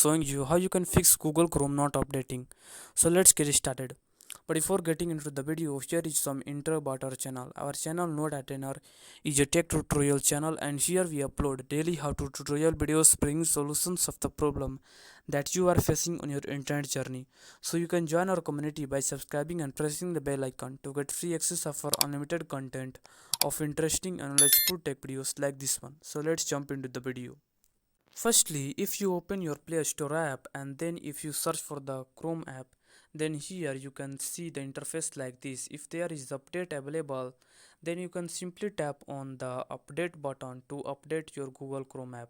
showing you how you can fix Google Chrome not updating. So let's get started. But before getting into the video, here is some intro about our channel. Our channel Noteartener is a tech tutorial channel, and here we upload daily how-to tutorial videos bringing solutions of the problem that you are facing on your internet journey. So you can join our community by subscribing and pressing the bell icon to get free access of our unlimited content of interesting and knowledgeable tech videos like this one. So let's jump into the video. Firstly, if you open your Play Store app and then if you search for the Chrome app, then here you can see the interface like this. If there is update available, then you can simply tap on the update button to update your Google Chrome app.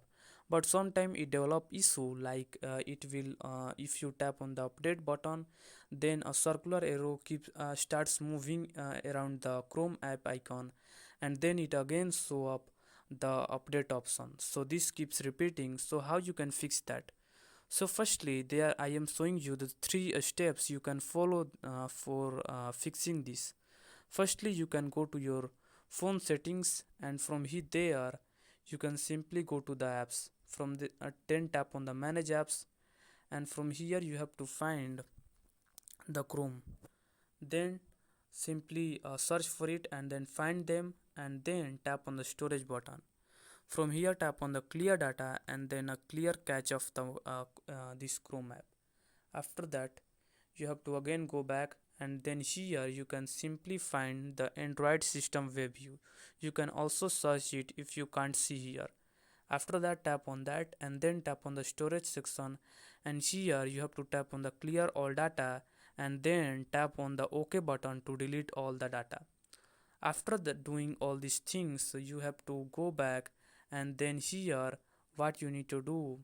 But sometimes it develop issue like it will if you tap on the update button, then a circular arrow keeps starts moving around the Chrome app icon, and then it again show up the update option. So this keeps repeating. So how you can fix that? So firstly, there I am showing you the three steps you can follow for fixing this. Firstly, you can go to your phone settings, and from here there you can simply go to the apps. From the then tap on the manage apps, and from here you have to find the Chrome. Then simply search for it and then find them, and then tap on the storage button. From here tap on the clear data and then a clear cache of the this Chrome app. After that you have to again go back, and then here you can simply find the Android system web view. You can also search it if you can't see here. After that tap on that and then tap on the storage section, and here you have to tap on the clear all data and then tap on the OK button to delete all the data. After doing all these things, you have to go back, and then here what you need to do,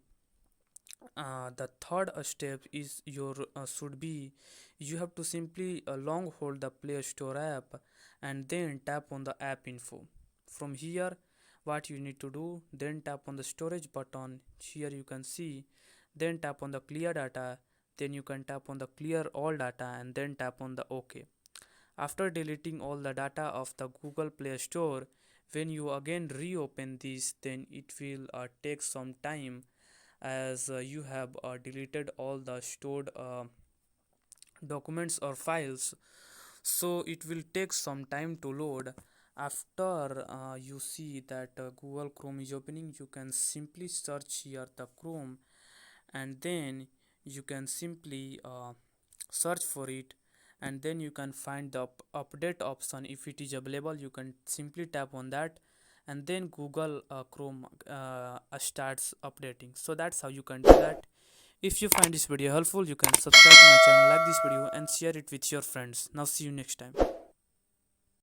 the third step is your should be you have to simply long hold the Play Store app and then tap on the app info. From here what you need to do, then tap on the storage button. Here you can see, then tap on the clear data, then you can tap on the clear all data and then tap on the OK. After deleting all the data of the Google Play Store, when you again reopen this, then it will take some time, as you have deleted all the stored documents or files. So it will take some time to load. After you see that Google Chrome is opening, you can simply search here the Chrome, and then you can simply search for it, and then you can find the update option. If it is available, you can simply tap on that, and then Google Chrome starts updating. So that's how you can do that. If you find this video helpful, you can subscribe to my channel, like this video and share it with your friends. Now see you next time.